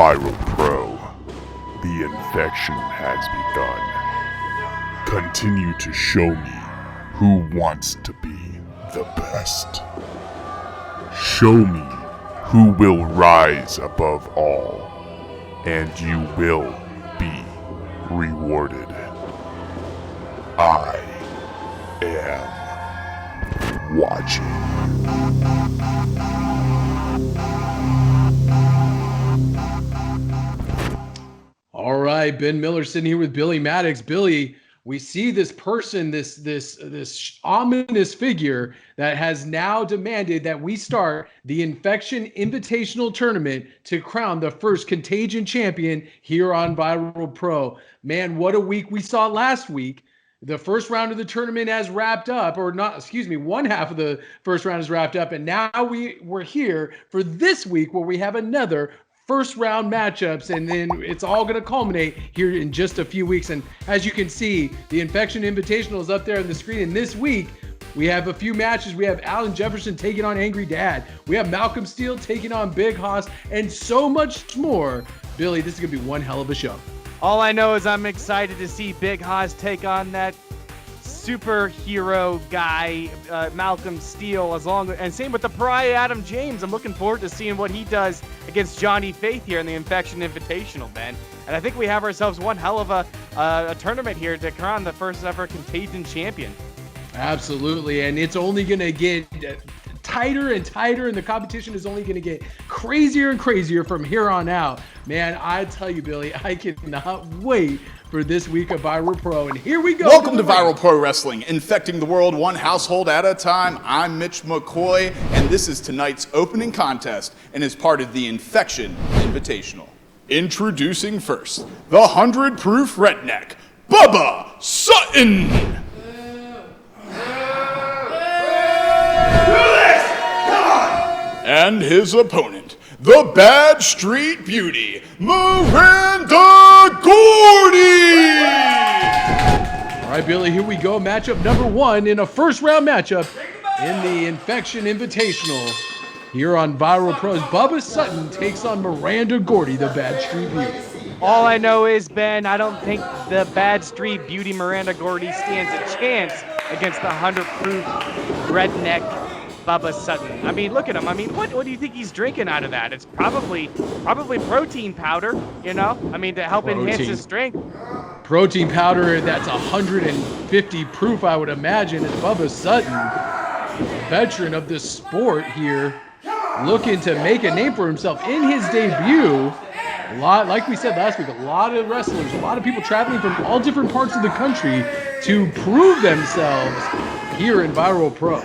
Viral Pro, the infection has begun. Continue to show me who wants to be the best. Show me who will rise above all, and you will be rewarded. I am watching. All right, Ben Miller sitting here with Billy Maddox. Billy, we see this person, this ominous figure that has now demanded that we start the Infection Invitational Tournament to crown the first Contagion champion here on Viral Pro. Man, what a week we saw last week. The first round of the tournament has wrapped up, or not, excuse me, one half of the first round is wrapped up, and now we're here for this week where we have another first round matchups, and then it's all going to culminate here in just a few weeks. And as you can see, the Infection Invitational is up there on the screen, and this week we have a few matches. We have Alan Jefferson taking on Angry Dad. We have Malcolm Steele taking on Big Hoss, and so much more. Billy, this is going to be one hell of a show. All I know is I'm excited to see Big Hoss take on that superhero guy, Malcolm Steele, and same with the Pariah Adam James. I'm looking forward to seeing what he does against Johnny Faith here in the Infection Invitational, Ben. And I think we have ourselves one hell of a tournament here to crown the first ever Contagion champion. Absolutely, and it's only going to get tighter and tighter, and the competition is only going to get crazier and crazier from here on out. Man, I tell you, Billy, I cannot wait for this week of Viral Pro, and here we go. Welcome to Viral Pro Wrestling, infecting the world one household at a time. I'm Mitch McCoy, and this is tonight's opening contest and is part of the Infection Invitational. Introducing first, the 100-proof redneck, Bubba Sutton. And his opponent, the Bad Street Beauty, Miranda Gordy! All right, Billy, here we go. Matchup number one in a first-round matchup in the Infection Invitational. Here on Viral Pros, Bubba Sutton takes on Miranda Gordy, the Bad Street Beauty. All I know is, Ben, I don't think the Bad Street Beauty Miranda Gordy stands a chance against the 100-proof redneck Bubba Sutton. I mean, look at him. I mean, what do you think he's drinking out of that? It's probably protein powder, you know? I mean, to help enhance his strength. Protein powder that's 150 proof, I would imagine. And Bubba Sutton, veteran of this sport here, looking to make a name for himself in his debut. A lot, like we said last week, a lot of wrestlers, a lot of people traveling from all different parts of the country to prove themselves here in Viral Pro.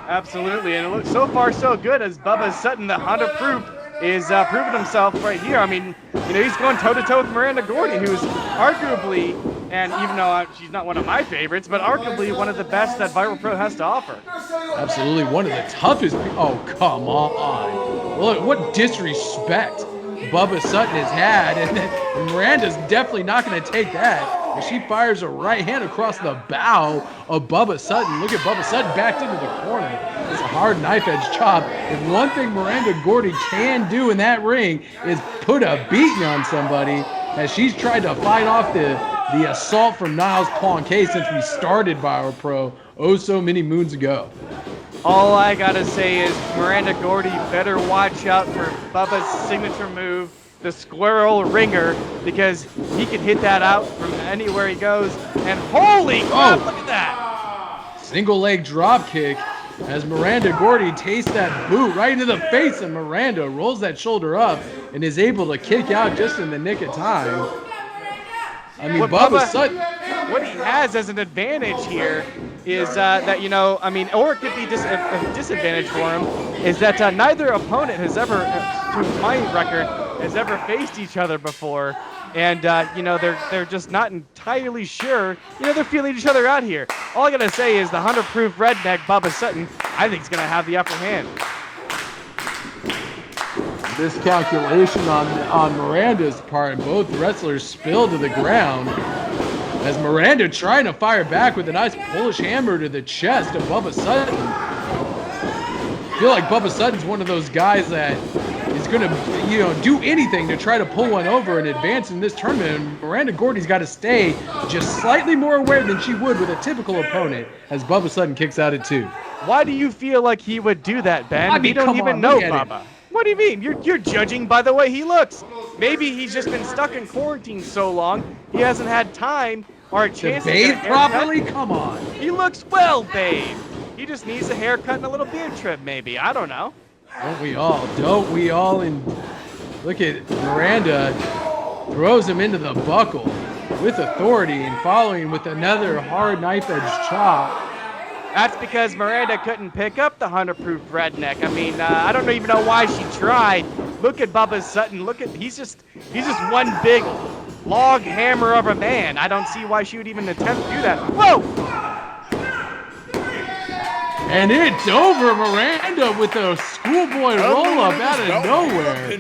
Absolutely, and it looks so far so good as Bubba Sutton, the 100 proof, is proving himself right here. I mean, you know, he's going toe-to-toe with Miranda Gordy, who's arguably, and even though she's not one of my favorites, but arguably one of the best that Viral Pro has to offer. Absolutely, one of the toughest. Oh, come on. Look, what disrespect Bubba Sutton has had, and Miranda's definitely not going to take that. And she fires a right hand across the bow of Bubba Sutton. Look at Bubba Sutton backed into the corner. It's a hard knife-edge chop. And one thing Miranda Gordy can do in that ring is put a beating on somebody, as she's tried to fight off the assault from Niles Poncay since we started Viral Pro so many moons ago. All I gotta say is Miranda Gordy better watch out for Bubba's signature move, the squirrel ringer, because he can hit that out from anywhere he goes. And holy crap, look at that! Single leg drop kick as Miranda Gordy tastes that boot right into the face, and Miranda rolls that shoulder up and is able to kick out just in the nick of time. I mean, Bubba Sutton. What he has as an advantage here is that, you know, I mean, or it could be a disadvantage for him, is that neither opponent has ever, to my record, has ever faced each other before. And, you know, they're just not entirely sure. You know, they're feeling each other out here. All I got to say is the 100-proof redneck Bubba Sutton, I think, is going to have the upper hand. Miscalculation on Miranda's part, and both wrestlers spill to the ground as Miranda trying to fire back with a nice Polish hammer to the chest of Bubba Sutton. I feel like Bubba Sutton's one of those guys that is going to, do anything to try to pull one over and advance in this tournament. And Miranda Gordy's got to stay just slightly more aware than she would with a typical opponent as Bubba Sutton kicks out at 2. Why do you feel like he would do that, Ben? I mean, we don't even know Bubba. It. What do you mean? You're judging by the way he looks. Maybe he's just been stuck in quarantine so long he hasn't had time or a chance to bathe properly. Come on. He looks well bathed. He just needs a haircut and a little beard trim, maybe. I don't know. Don't we all? Don't we all? And look at Miranda throws him into the buckle with authority and following with another hard knife edge chop. That's because Miranda couldn't pick up the 100-proof redneck. I mean, I don't even know why she tried. Look at Bubba Sutton. He's just one big log hammer of a man. I don't see why she would even attempt to do that. Whoa! And it's over. Miranda with a schoolboy roll-up out of nowhere.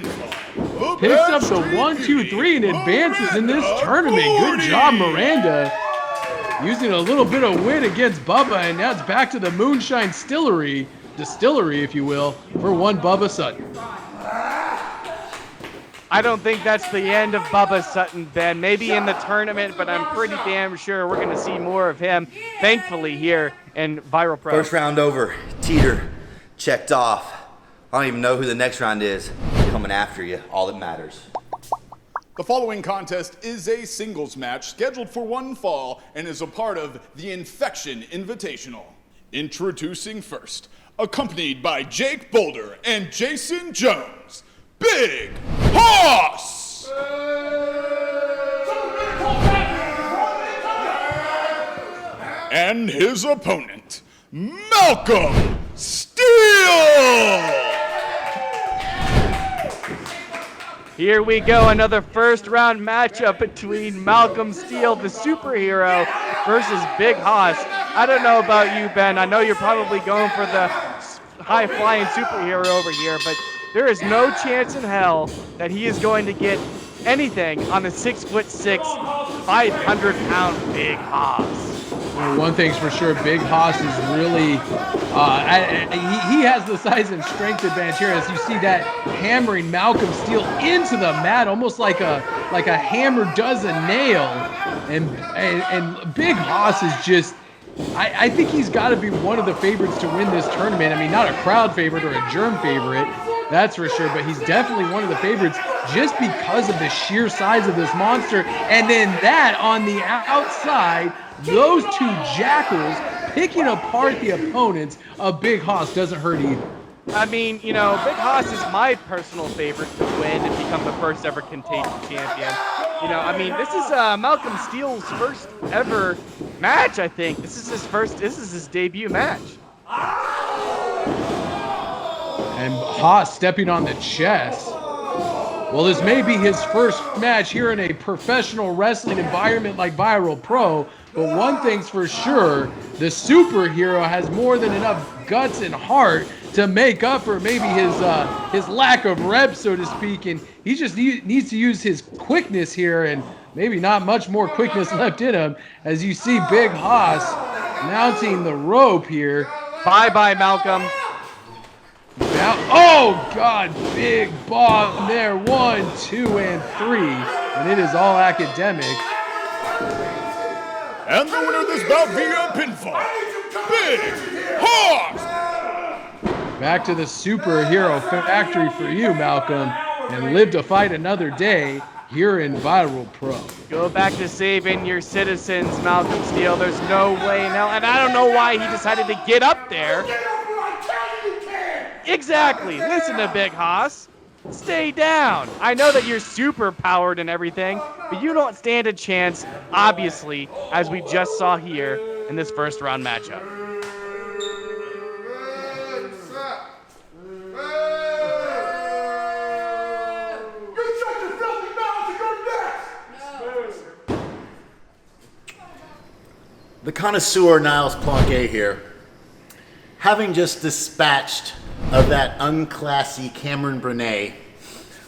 Picks up the 1, 2, 3 and advances in this tournament. Good job, Miranda. Using a little bit of wit against Bubba, and now it's back to the Moonshine Distillery, if you will, for one Bubba Sutton. I don't think that's the end of Bubba Sutton, Ben. Maybe in the tournament, but I'm pretty damn sure we're going to see more of him, thankfully, here in Viral Pro. First round over. Teeter. Checked off. I don't even know who the next round is. Coming after you. All that matters. The following contest is a singles match scheduled for one fall and is a part of the Infection Invitational. Introducing first, accompanied by Jake Boulder and Jason Jones, Big Hoss! And his opponent, Malcolm Steele! Here we go, another first round matchup between Malcolm Steele, the superhero, versus Big Hoss. I don't know about you, Ben. I know you're probably going for the high-flying superhero over here, but there is no chance in hell that he is going to get anything on the 6'6", 500-pound Big Hoss. Well, one thing's for sure, Big Hoss is really, he has the size and strength advantage here as you see that hammering Malcolm Steele into the mat, almost like a hammer does a nail. And Big Hoss is just, I think he's got to be one of the favorites to win this tournament. I mean, not a crowd favorite or a germ favorite, that's for sure, but he's definitely one of the favorites just because of the sheer size of this monster. And then that on the outside, those two jackals picking apart the opponents of Big Hoss doesn't hurt either. I mean, Big Hoss is my personal favorite to win and become the first ever Contagion champion. This is Malcolm Steele's first ever match, I think. This is his debut match. And Hoss stepping on the chest. Well, this may be his first match here in a professional wrestling environment like Viral Pro, but one thing's for sure, the superhero has more than enough guts and heart to make up for maybe his lack of reps, so to speak, and he just needs to use his quickness here, and maybe not much more quickness left in him, as you see Big Hoss mounting the rope here. Bye-bye, Malcolm. Now, oh God, big bomb there, 1, 2, and 3, and it is all academic. And the winner of this bout via pinfall, Big Hoss! Back to the superhero factory for you, Malcolm, and live to fight another day here in Viral Pro. Go back to saving your citizens, Malcolm Steele. There's no way in hell, and I don't know why he decided to get up there. Exactly. Listen to Big Hoss. Stay down. I know that you're super powered and everything, but you don't stand a chance, obviously, as we just saw here in this first round matchup. The connoisseur Niles Planquet here. Having just dispatched of that unclassy Cameron Brené,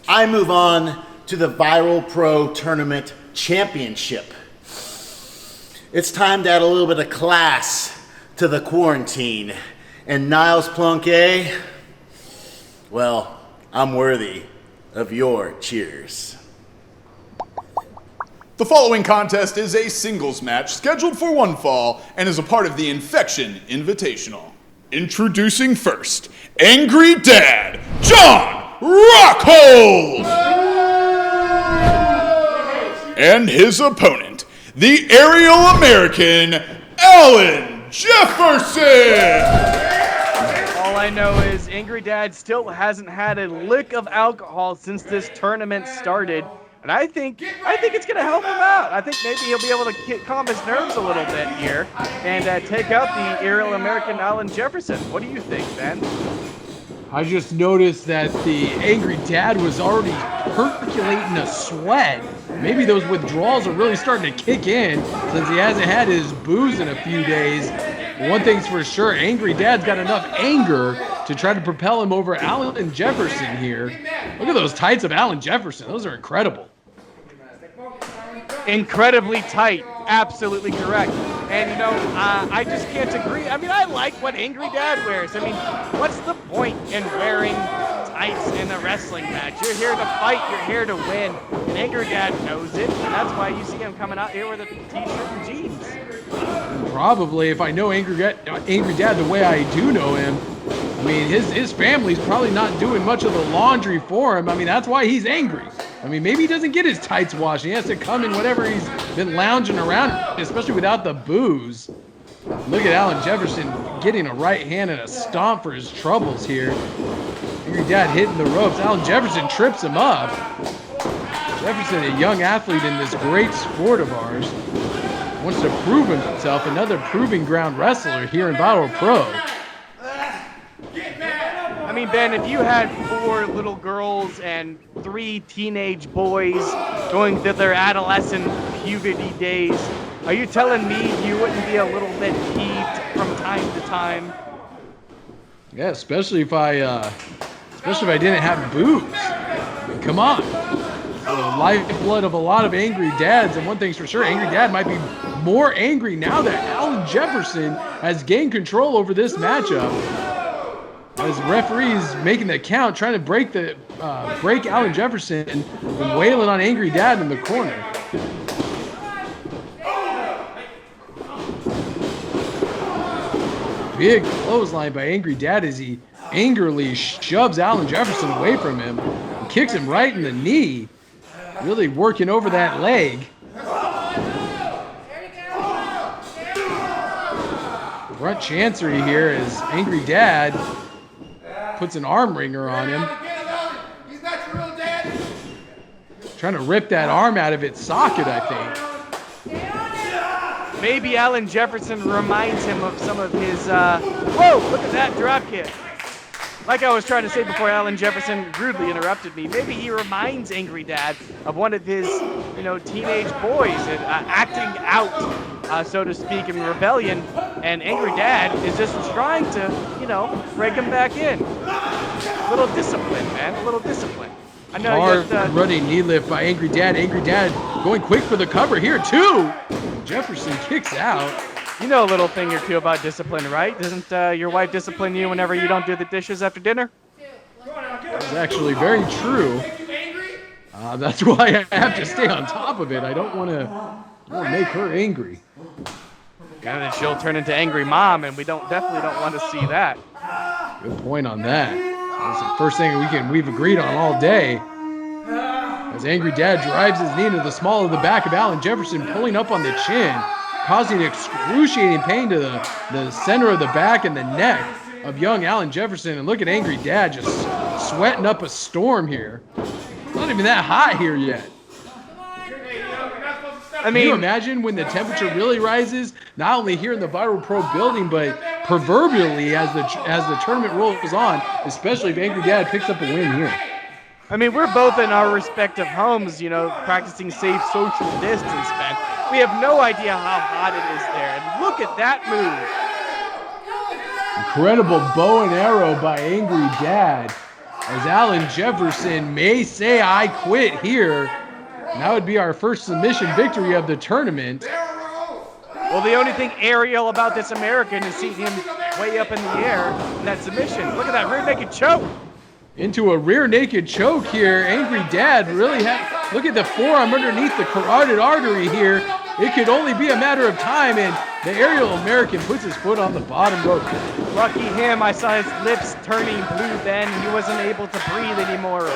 I move on to the Viral Pro Tournament Championship. It's time to add a little bit of class to the quarantine. And Niles Planquet, well, I'm worthy of your cheers. The following contest is a singles match scheduled for one fall and is a part of the Infection Invitational. Introducing first, Angry Dad, John Rockhold! And his opponent, the aerial American, Alan Jefferson! All I know is Angry Dad still hasn't had a lick of alcohol since this tournament started. And I think it's going to help him out. I think maybe he'll be able to calm his nerves a little bit here and take out the aerial American Alan Jefferson. What do you think, Ben? I just noticed that the Angry Dad was already percolating a sweat. Maybe those withdrawals are really starting to kick in since he hasn't had his booze in a few days. One thing's for sure, Angry Dad's got enough anger to try to propel him over Alan Jefferson here. Look at those tights of Alan Jefferson. Those are incredible. Incredibly tight. Absolutely correct. And, you know, I just can't agree. I mean, I like what Angry Dad wears. I mean, what's the point in wearing tights in a wrestling match? You're here to fight. You're here to win. And Angry Dad knows it. And that's why you see him coming out here with a t-shirt and jeans. Probably, if I know Angry Dad the way I do know him, I mean, his family's probably not doing much of the laundry for him. I mean, that's why he's angry. I mean, maybe he doesn't get his tights washed. He has to come in whatever he's been lounging around, especially without the booze. Look at Alan Jefferson getting a right hand and a stomp for his troubles here. Angry Dad hitting the ropes. Alan Jefferson trips him up. Jefferson, a young athlete in this great sport of ours, wants to prove himself. Another proving ground wrestler here in Battle Pro. I mean, Ben, if you had 4 little girls and 3 teenage boys going through their adolescent puberty days, are you telling me you wouldn't be a little bit peeved from time to time? Yeah, especially if I didn't have booze. I mean, come on. The lifeblood of a lot of angry dads, and one thing's for sure, Angry Dad might be more angry now that Alan Jefferson has gained control over this matchup. As referees making the count, trying to break Alan Jefferson and wailing on Angry Dad in the corner. Big clothesline by Angry Dad as he angrily shoves Alan Jefferson away from him and kicks him right in the knee, really working over that leg. Front chancery here as Angry Dad puts an arm wringer on him. He's not your real dad. Trying to rip that arm out of its socket, I think. Maybe Alan Jefferson reminds him of some of his, whoa, look at that drop kick. Like I was trying to say before Alan Jefferson rudely interrupted me, maybe he reminds Angry Dad of one of his, teenage boys and acting out, so to speak, in rebellion. And Angry Dad is just trying to, break him back in. A little discipline, man, a little discipline. I know Hard running knee lift by Angry Dad. Angry Dad going quick for the cover here, too. Jefferson kicks out. You know a little thing or two about discipline, right? Doesn't your wife discipline you whenever you don't do the dishes after dinner? That's actually very true. That's why I have to stay on top of it. I don't want to make her angry. And then she'll turn into angry mom, and we definitely don't want to see that. Good point on that. That's the first thing we've agreed on all day. As Angry Dad drives his knee into the small of the back of Alan Jefferson, pulling up on the chin, causing excruciating pain to the center of the back and the neck of young Alan Jefferson. And look at Angry Dad just sweating up a storm here. It's not even that hot here yet. I mean, can you imagine when the temperature really rises, not only here in the Viral Pro building, but proverbially as the tournament rolls on, especially if Angry Dad picks up a win here. I mean, we're both in our respective homes, practicing safe social distance, man. We have no idea how hot it is there. And look at that move. Incredible bow and arrow by Angry Dad. As Alan Jefferson may say, I quit here. And that would be our first submission victory of the tournament. Well, the only thing aerial about this American is seeing him way up in the air in that submission. Look at that rear naked choke. into a rear naked choke here. Angry Dad really look at the forearm underneath the carotid artery here. It could only be a matter of time, and the aerial American puts his foot on the bottom rope. Lucky him, I saw his lips turning blue then. He wasn't able to breathe anymore.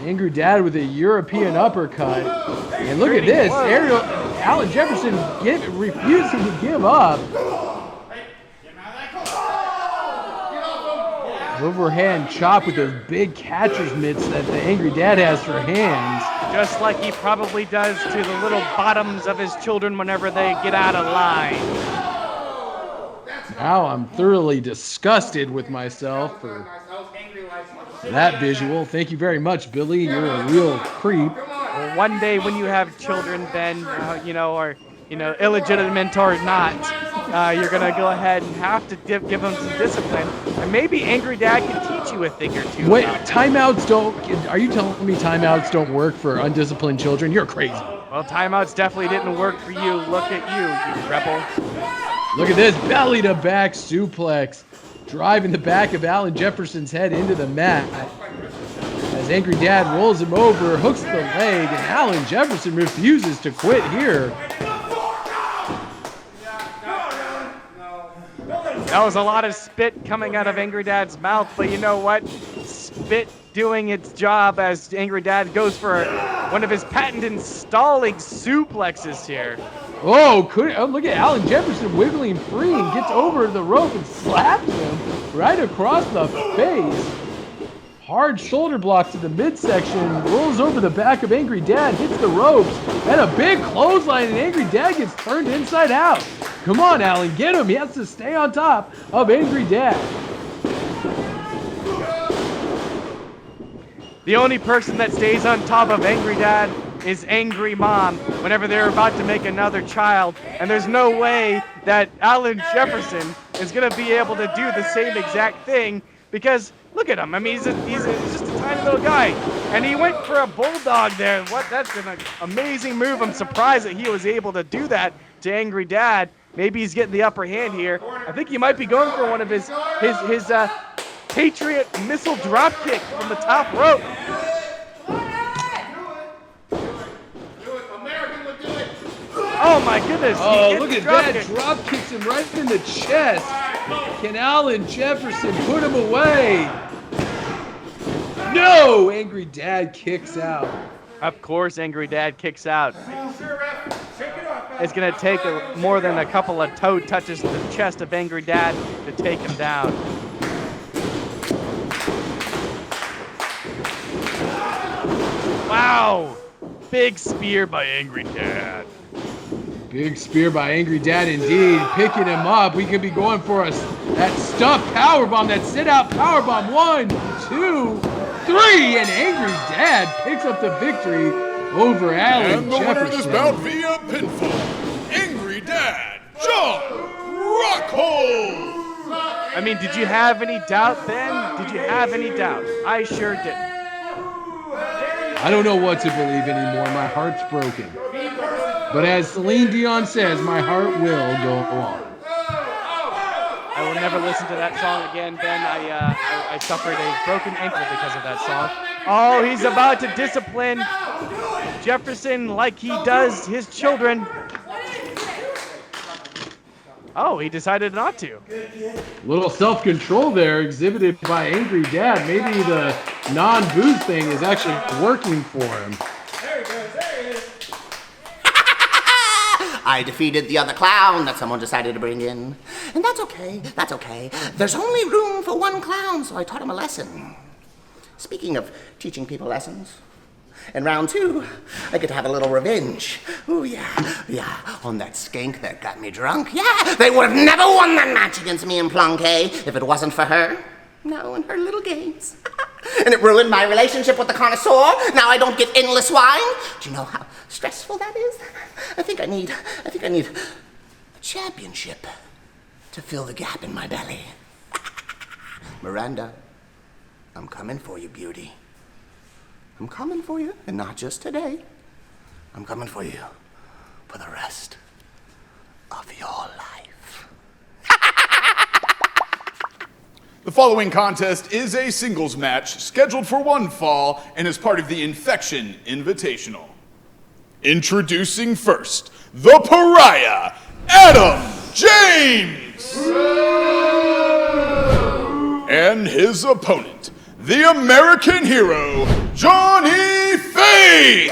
Angry Dad with a European uppercut. And look at this, Alan Jefferson refusing to give up. Overhand chop with those big catcher's mitts that the Angry Dad has for hands. Just like he probably does to the little bottoms of his children whenever they get out of line. Now I'm thoroughly disgusted with myself for that visual. Thank you very much, Billy. You're a real creep. Well, one day when you have children, Ben, or illegitimate or not, you're gonna go ahead and have to give them some discipline, and maybe Angry Dad can teach you a thing or two. Wait, timeouts don't? Are you telling me timeouts don't work for undisciplined children? You're crazy. Well, timeouts definitely didn't work for you. Look at you rebel. Look at this belly to back suplex, driving the back of Alan Jefferson's head into the mat. As Angry Dad rolls him over, hooks the leg, and Alan Jefferson refuses to quit here. That was a lot of spit coming out of Angry Dad's mouth, but you know what? Spit doing its job as Angry Dad goes for one of his patented stalling suplexes here. Oh, look at Alan Jefferson wiggling free and gets over the rope and slaps him right across the face. Hard shoulder block to the midsection, rolls over the back of Angry Dad, hits the ropes, and a big clothesline, and Angry Dad gets turned inside out. Come on, Alan, get him. He has to stay on top of Angry Dad. The only person that stays on top of Angry Dad is Angry Mom whenever they're about to make another child. And there's no way that Alan Jefferson is going to be able to do the same exact thing, because look at him. I mean, he's just a tiny little guy. And he went for a bulldog there. That's an amazing move. I'm surprised that he was able to do that to Angry Dad. Maybe he's getting the upper hand here. I think he might be going for one of his Patriot missile drop kick from the top rope. Oh my goodness. Oh, look at that. Drop kicks him right in the chest. Can Alan Jefferson put him away? No! Angry Dad kicks out. Of course, Angry Dad kicks out. It's going to take more than a couple of toe touches to the chest of Angry Dad to take him down. Wow! Big spear by Angry Dad. Big spear by Angry Dad indeed. Picking him up. We could be going for that stuffed powerbomb, that sit-out powerbomb. 1, 2, 3, and Angry Dad picks up the victory over Alan And the winner of this Jefferson. bout via pinfall, Angry Dad, John Rockhold. I mean, did you have any doubt then? Did you have any doubt? I sure didn't. I don't know what to believe anymore. My heart's broken. But as Celine Dion says, my heart will go on. I will never listen to that song again, Ben. I suffered a broken ankle because of that song. Oh, he's about to discipline Jefferson like he does his children. Oh, he decided not to. Little self-control there exhibited by Angry Dad. Maybe the non-booze thing is actually working for him. I defeated the other clown that someone decided to bring in. And that's okay, that's okay. There's only room for one clown, so I taught him a lesson. Speaking of teaching people lessons, in round 2, I get to have a little revenge. Oh yeah, on that skank that got me drunk. Yeah, they would have never won that match against me and Plunkay if it wasn't for her. No, and her little games. And it ruined my relationship with the connoisseur. Now I don't get endless wine. Do you know how stressful that is? I think I need a championship to fill the gap in my belly. Miranda, I'm coming for you, beauty. I'm coming for you, and not just today. I'm coming for you for the rest of of your life. The following contest is a singles match scheduled for one fall and is part of the Infection Invitational. Introducing first, the Pariah, Adam James! And his opponent, the American Hero, Johnny Faith!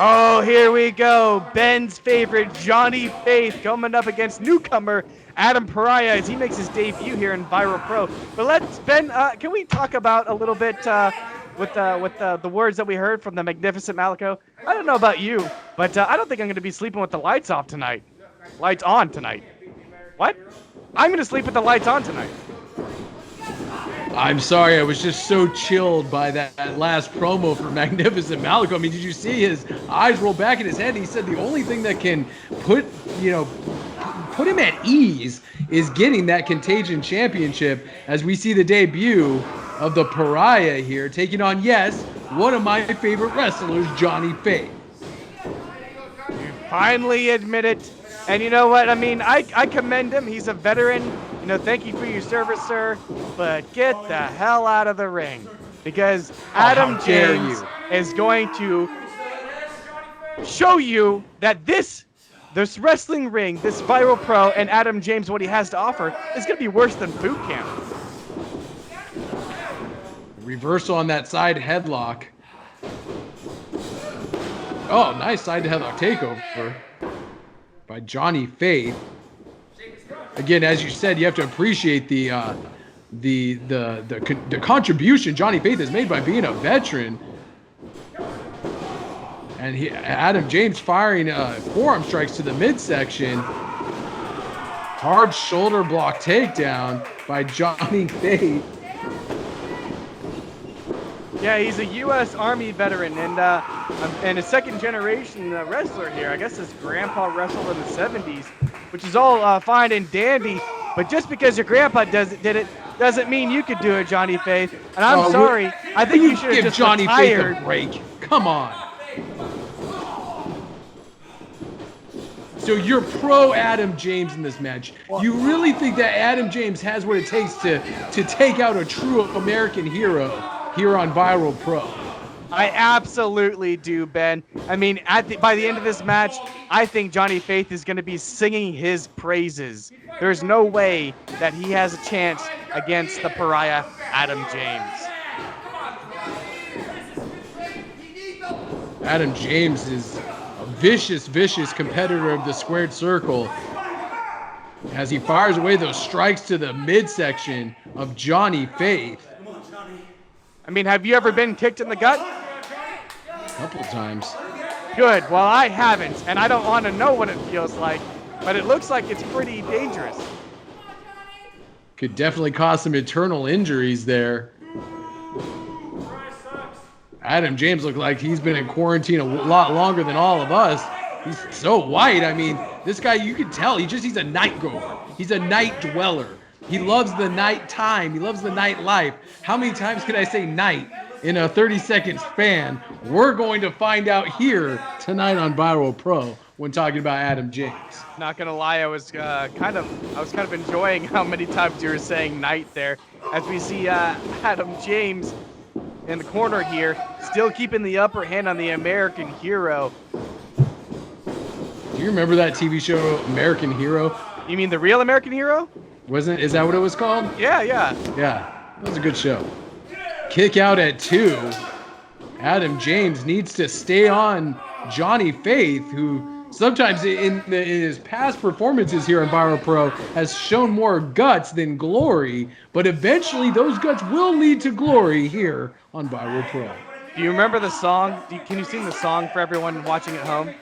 Oh, here we go. Ben's favorite, Johnny Faith, coming up against newcomer Adam Pariah as he makes his debut here in Viral Pro. But Ben, can we talk about a little bit with the words that we heard from the magnificent Malico? I don't know about you, but I don't think I'm going to be sleeping with the lights off tonight. Lights on tonight. What? I'm going to sleep with the lights on tonight. I'm sorry, I was just so chilled by that last promo for Magnificent Malico. I mean, did you see his eyes roll back in his head? He said the only thing that can put him at ease is getting that Contagion Championship as we see the debut of the Pariah here, taking on, yes, one of my favorite wrestlers, Johnny Faith. You finally admit it. And you know what? I mean, I commend him. He's a veteran. You know, thank you for your service, sir. But get the hell out of the ring. Because Adam James is going to show you that this wrestling ring, this Viral Pro, and Adam James, what he has to offer, is going to be worse than boot camp. Reversal on that side headlock. Oh, nice side headlock takeover by Johnny Faith. Again, as you said, you have to appreciate the contribution Johnny Faith has made by being a veteran. And Adam James firing forearm strikes to the midsection. Hard shoulder block takedown by Johnny Faith. Yeah, he's a U.S. Army veteran and a second-generation wrestler here. I guess his grandpa wrestled in the 70s, which is all fine and dandy. But just because your grandpa did it doesn't mean you could do it, Johnny Faith. And I'm sorry. I think you should have just Johnny retired. Faith a break. Come on. So you're pro Adam James in this match. You really think that Adam James has what it takes to take out a true American hero here on Viral Pro? I absolutely do, Ben. I mean, by the end of this match, I think Johnny Faith is going to be singing his praises. There's no way that he has a chance against the Pariah, Adam James. Adam James is a vicious competitor of the squared circle as he fires away those strikes to the midsection of Johnny Faith. I mean, have you ever been kicked in the gut? A couple times. Good. Well, I haven't, and I don't want to know what it feels like, but it looks like it's pretty dangerous. Could definitely cause some eternal injuries there. Adam James looked like he's been in quarantine a lot longer than all of us. He's so white. I mean, this guy, you can tell, he's a night goer. He's a night dweller. He loves the night time. He loves the night life. How many times can I say night in a 30-second span? We're going to find out here tonight on Viral Pro when talking about Adam James. Not gonna lie, I was kind of enjoying how many times you were saying night there, as we see Adam James in the corner here, still keeping the upper hand on the American Hero. Do you remember that TV show American Hero? You mean the real American Hero? Is that what it was called? Yeah. Yeah, that was a good show. Kick out at 2. Adam James needs to stay on Johnny Faith, who sometimes in his past performances here on Viral Pro has shown more guts than glory, but eventually those guts will lead to glory here on Viral Pro. Do you remember the song? Can you sing the song for everyone watching at home?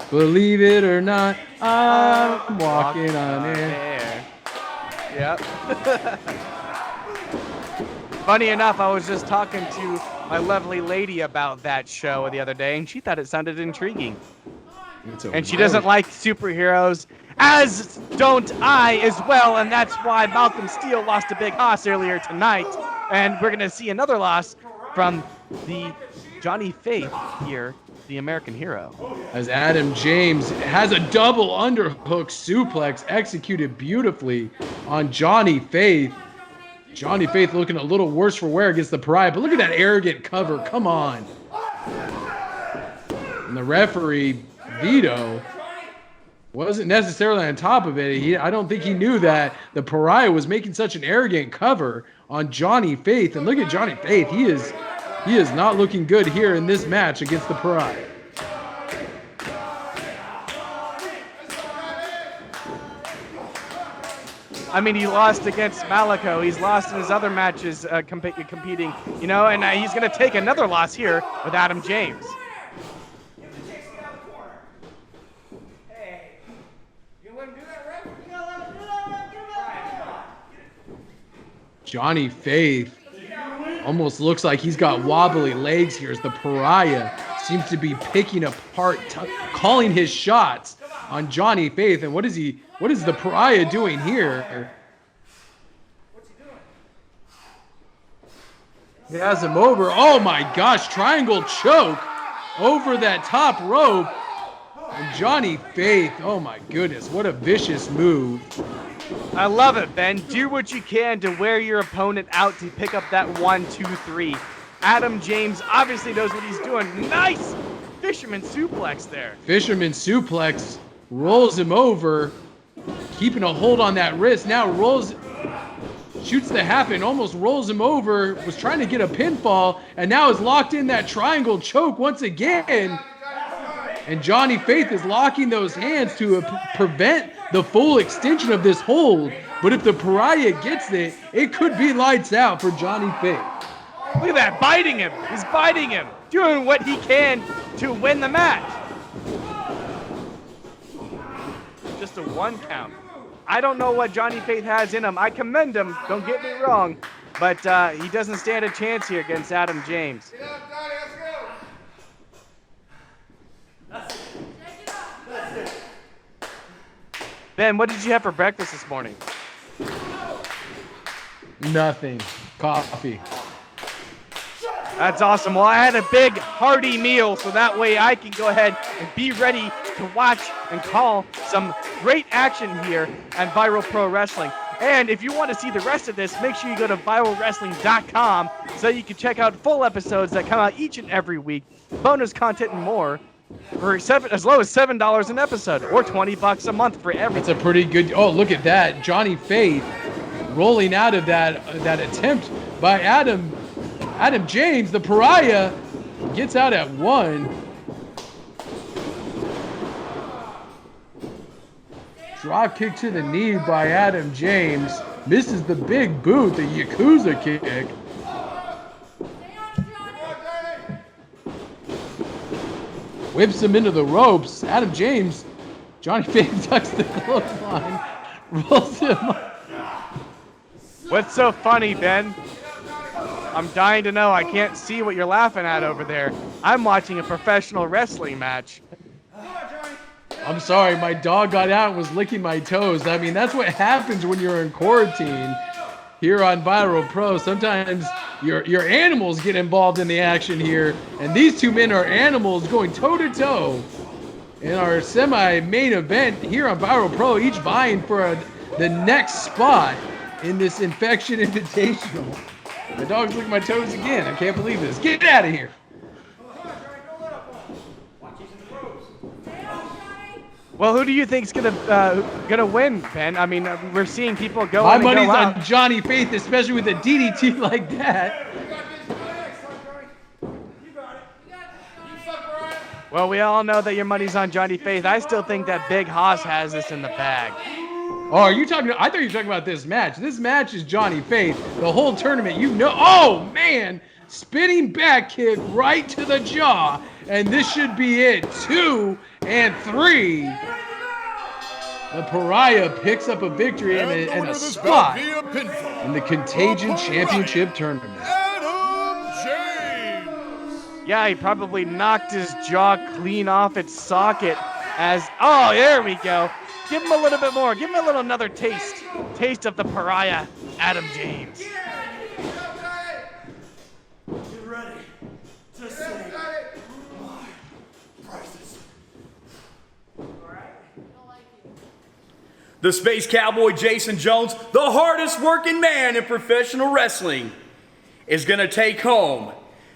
Believe it or not, I'm walking on air. Yep. Funny enough, I was just talking to my lovely lady about that show the other day, and she thought it sounded intriguing. And she doesn't like superheroes, as don't I as well, and that's why Malcolm Steele lost a big hoss earlier tonight, and we're going to see another loss from the Johnny Faith here the American hero. As Adam James has a double underhook suplex executed beautifully on Johnny Faith. Johnny Faith looking a little worse for wear against the Pariah, but look at that arrogant cover. Come on. And the referee, Vito, wasn't necessarily on top of it. I don't think he knew that the Pariah was making such an arrogant cover on Johnny Faith. And look at Johnny Faith. He is not looking good here in this match against the Pariah. I mean, he lost against Malico. He's lost in his other matches competing, you know, and he's going to take another loss here with Adam James. Johnny Faith almost looks like he's got wobbly legs here as the Pariah seems to be picking apart, calling his shots on Johnny Faith. And what is the Pariah doing here? He has him over. Oh my gosh, triangle choke over that top rope. And Johnny Faith, oh my goodness, what a vicious move. I love it, Ben. Do what you can to wear your opponent out to pick up that 1, 2, 3. Adam James obviously knows what he's doing. Nice fisherman suplex there. Fisherman suplex rolls him over, keeping a hold on that wrist. Now shoots the happen, almost rolls him over, was trying to get a pinfall, and now is locked in that triangle choke once again. And Johnny Faith is locking those hands to prevent the full extension of this hold. But if the Pariah gets it, it could be lights out for Johnny Faith. Look at that, biting him. He's biting him, doing what he can to win the match. Just a 1 count. I don't know what Johnny Faith has in him. I commend him, don't get me wrong, but he doesn't stand a chance here against Adam James. Ben, what did you have for breakfast this morning? Nothing. Coffee. That's awesome. Well, I had a big hearty meal, so that way I can go ahead and be ready to watch and call some great action here at Viral Pro Wrestling. And if you want to see the rest of this, make sure you go to viralwrestling.com so you can check out full episodes that come out each and every week, bonus content and more, for as low as $7 an episode or $20 a month for everything. It's a pretty good. Oh, look at that. Johnny Faith rolling out of that attempt by Adam James. The Pariah gets out at 1. Drop kick to the knee by Adam James. Misses the big boot, the Yakuza kick. Whips him into the ropes. Adam James, Johnny Faith tucks the clothesline, rolls him up. What's so funny, Ben? I'm dying to know. I can't see what you're laughing at over there. I'm watching a professional wrestling match. I'm sorry, my dog got out and was licking my toes. I mean, that's what happens when you're in quarantine here on Viral Pro. Sometimes your animals get involved in the action here, and these two men are animals going toe-to-toe in our semi-main event here on Viral Pro, each vying for the next spot in this Infection Invitational. The dog's licking my toes again. I can't believe this. Get out of here. Well, who do you think's gonna win, Ben? I mean, we're seeing people go. My money's on Johnny Faith, especially with a DDT like that. Well, we all know that your money's on Johnny Faith. I still think that Big Hoss has this in the bag. Oh, are you talking? I thought you were talking about this match. This match is Johnny Faith. The whole tournament, you know. Oh man, spinning back kick right to the jaw, and this should be it. 2 and 3. The Pariah picks up a victory and a spot in the Contagion Championship Tournament. Yeah, he probably knocked his jaw clean off its socket as, oh, there we go. Give him a little bit more. Give him another taste. Taste of the Pariah, Adam James. Get ready to say goodbye. The Space Cowboy Jason Jones, the hardest working man in professional wrestling, is going to take home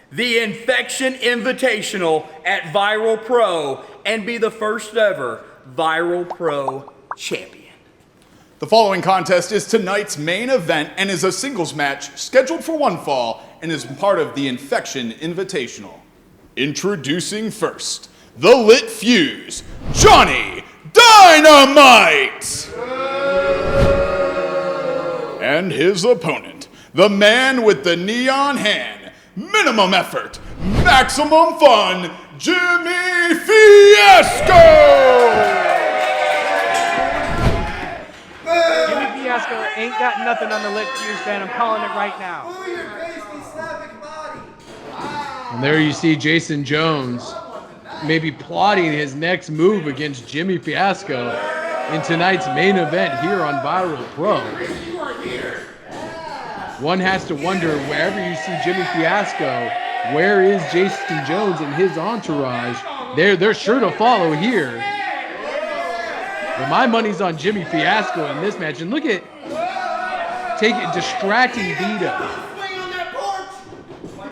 the Infection Invitational at Viral Pro and be the first ever Viral Pro champion. The following contest is tonight's main event and is a singles match scheduled for one fall and is part of the Infection Invitational. Introducing first, the Lit Fuse, Johnny Dynamite! And his opponent, the man with the neon hand, minimum effort, maximum fun, Jimmy Fiasco! Jimmy Fiasco ain't got nothing on the Lit Fuse, man. I'm calling it right now. And there you see Jason Jones maybe plotting his next move against Jimmy Fiasco in tonight's main event here on Viral Pro. One has to wonder, wherever you see Jimmy Fiasco, where is Jason Jones and his entourage? They're sure to follow here. But my money's on Jimmy Fiasco in this match. And look at distracting Vito.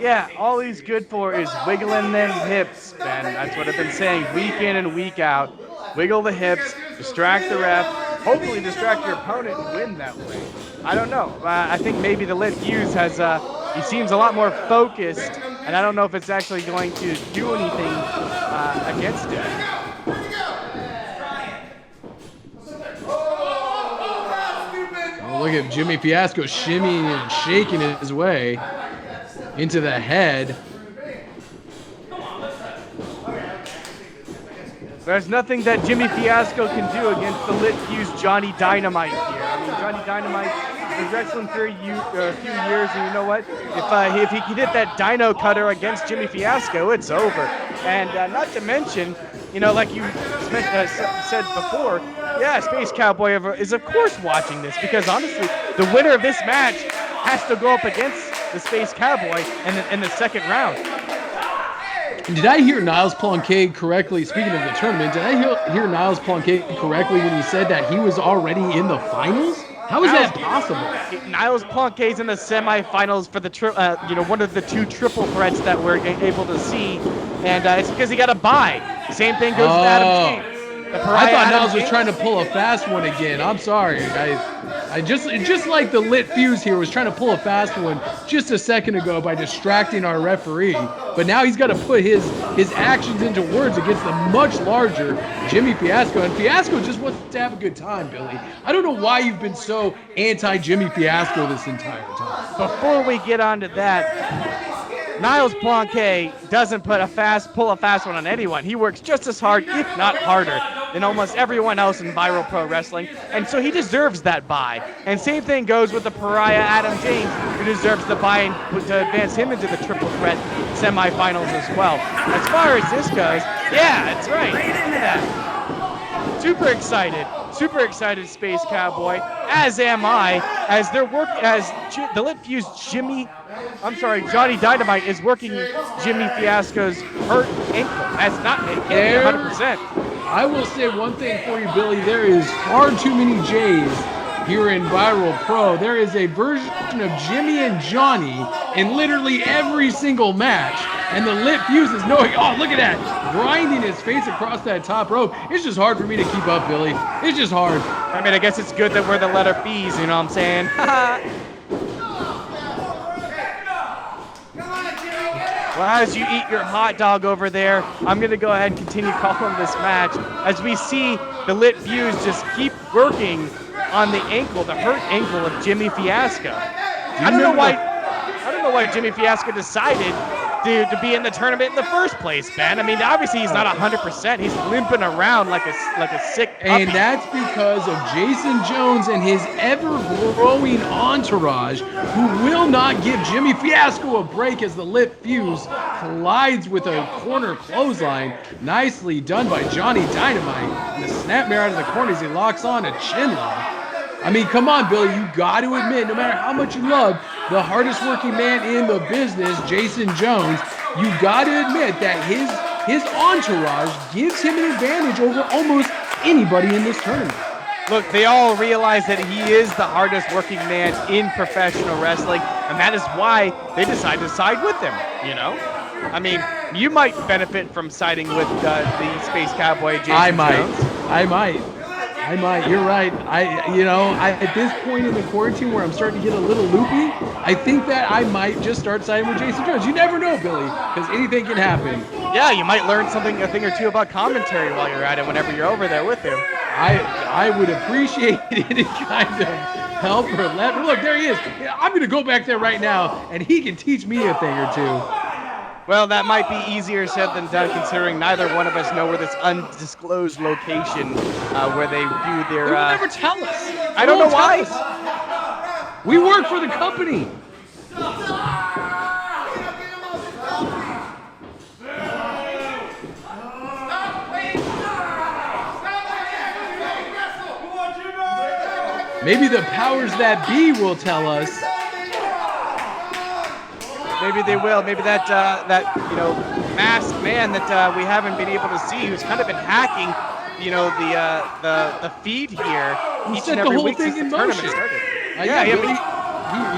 Yeah, all he's good for is wiggling them hips, Ben. That's what I've been saying week in and week out. Wiggle the hips, distract the ref, hopefully distract your opponent and win that way. I don't know. I think maybe the Lit Fuse has, he seems a lot more focused, and I don't know if it's actually going to do anything against it. Oh, look at Jimmy Fiasco shimmying and shaking his way into the head. There's nothing that Jimmy Fiasco can do against the Lit Fuse Johnny Dynamite here. I mean, Johnny Dynamite was wrestling for a few years, and you know what? If he could hit that Dino Cutter against Jimmy Fiasco, it's over. And not to mention, you know, like you said before, yeah, Space Cowboy is of course watching this, because honestly, the winner of this match has to go up against the Space Cowboy in the second round. Did I hear Niles Planquet correctly? Speaking of the tournament, did I hear Niles Planquet correctly when he said that he was already in the finals? How is that possible? Niles Planquet's in the semifinals for the one of the two triple threats that we're able to see, and it's because he got a bye. Same thing goes with Adam James. I thought Niles was trying to pull a fast one again. I'm sorry. I just like the Lit Fuse here was trying to pull a fast one just a second ago by distracting our referee. But now he's got to put his actions into words against the much larger Jimmy Fiasco. And Fiasco just wants to have a good time, Billy. I don't know why you've been so anti-Jimmy Fiasco this entire time. Before we get on to that, Niles Planquet doesn't pull a fast one on anyone. He works just as hard, if not harder, than almost everyone else in Viral Pro Wrestling, and so he deserves that bye. And same thing goes with the pariah Adam James, who deserves the bye to advance him into the triple threat semifinals as well. As far as this goes, yeah, that's right. Look at that. Super excited, Space Cowboy, as am I, as the Lit Fuse Johnny Dynamite is working Jimmy Fiasco's hurt ankle. That's not 100%. I will say one thing for you, Billy. There is far too many J's here in Viral Pro. There is a version of Jimmy and Johnny in literally every single match. And the Lit Fuse is knowing, oh, look at that, grinding his face across that top rope. It's just hard for me to keep up, Billy. It's just hard. I mean, I guess it's good that we're the letter B's, you know what I'm saying? Well, as you eat your hot dog over there, I'm going to go ahead and continue calling this match as we see the Lit Fuse just keep working on the hurt ankle of Jimmy Fiasco. I don't know why Jimmy Fiasco decided to be in the tournament in the first place, Ben. I mean, obviously he's not 100%. He's limping around like a sick puppy. And that's because of Jason Jones and his ever-growing entourage, who will not give Jimmy Fiasco a break as the Lit Fuse collides with a corner clothesline. Nicely done by Johnny Dynamite. And the snapmare out of the corner as he locks on a chin lock. I mean, come on, Billy, you got to admit, no matter how much you love the hardest working man in the business, Jason Jones, you got to admit that his entourage gives him an advantage over almost anybody in this tournament. Look, they all realize that he is the hardest working man in professional wrestling, and that is why they decide to side with him, you know? I mean, you might benefit from siding with the Space Cowboy Jason I might. Jones. I might. You're right. At this point in the quarantine where I'm starting to get a little loopy, I think that I might just start siding with Jason Jones. You never know, Billy, because anything can happen. Yeah, you might learn a thing or two about commentary while you're at it whenever you're over there with him. I would appreciate any kind of help or look, there he is. I'm going to go back there right now, and he can teach me a thing or two. Well, that might be easier said than done, considering neither one of us know where this undisclosed location where they do their. They will never tell us. I don't know why. We work for the company. Maybe the powers that be will tell us. Maybe they will. Maybe that masked man that we haven't been able to see, who's kind of been hacking, the feed here each and every week since the tournament started.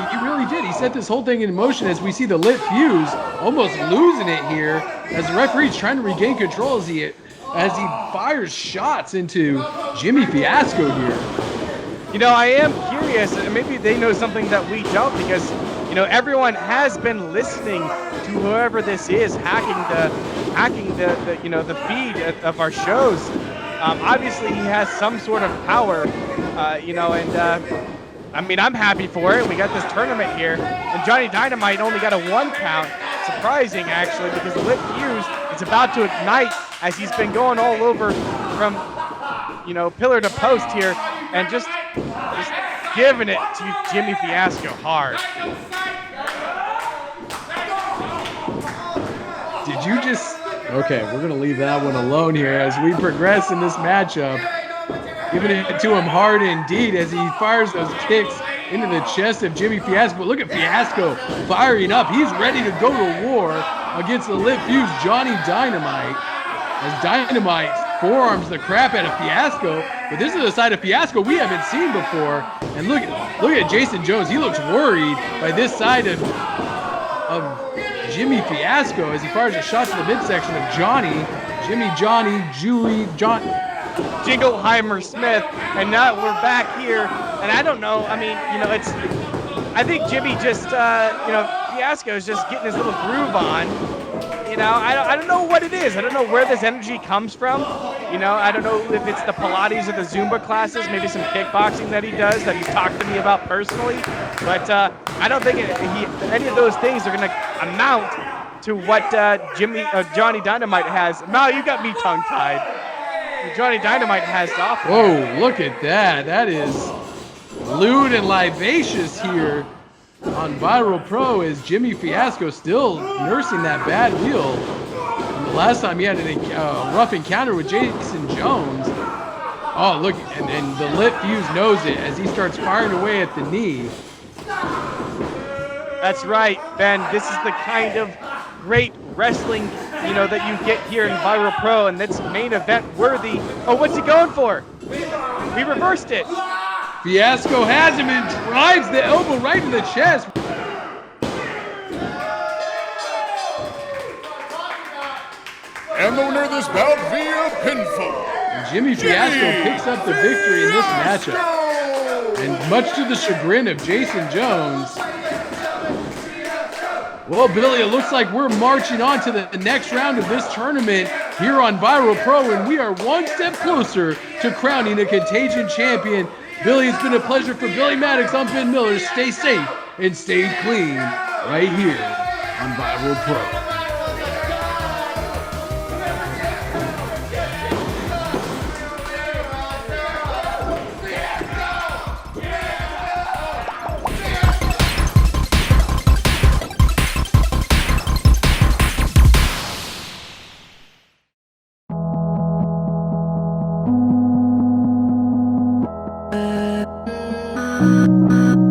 He really did. He set this whole thing in motion as we see the lit fuse almost losing it here as the referee's trying to regain control as he fires shots into Jimmy Fiasco here. I am curious. Maybe they know something that we don't, because everyone has been listening to whoever this is hacking the feed of our shows. Obviously, he has some sort of power, I'm happy for it. We got this tournament here, and Johnny Dynamite only got a 1 count. Surprising, actually, because the lit fuse is about to ignite as he's been going all over from pillar to post here, and just giving it to Jimmy Fiasco hard. Did you just... Okay, we're going to leave that one alone here as we progress in this matchup. Giving it to him hard indeed as he fires those kicks into the chest of Jimmy Fiasco. But look at Fiasco firing up. He's ready to go to war against the lit fuse Johnny Dynamite. As Dynamite forearms the crap out of Fiasco. But this is a side of Fiasco we haven't seen before. And look at Jason Jones. He looks worried by this side of Jimmy Fiasco as he fires a shot to the midsection of Jingleheimer Smith, and now we're back here, and I don't know. I think Jimmy just, Fiasco is just getting his little groove on. I don't know what it is. I don't know where this energy comes from. I don't know if it's the Pilates or the Zumba classes, maybe some kickboxing that he does that he's talked to me about personally. But I don't think any of those things are going to amount to what Johnny Dynamite has. Mal, you got me tongue-tied. Johnny Dynamite has to offer. Whoa, look at that. That is lewd and libacious here on Viral Pro. Is Jimmy Fiasco still nursing that bad wheel? And the last time he had a rough encounter with Jason Jones. Oh, look, and the lit fuse knows it as he starts firing away at the knee. That's right, Ben. This is the kind of great wrestling, that you get here in Viral Pro, and that's main event worthy. Oh, what's he going for? He reversed it. Fiasco has him and drives the elbow right in the chest. And the winner of this bout via pinfall. And Jimmy Fiasco picks up the victory in this matchup. And much to the chagrin of Jason Jones. Well, Billy, it looks like we're marching on to the next round of this tournament here on Viral Pro, and we are one step closer to crowning a Contagion champion. Billy, it's been a pleasure for Billy Maddox. I'm Ben Miller. Stay safe and stay clean right here on Viral Pro. Uh,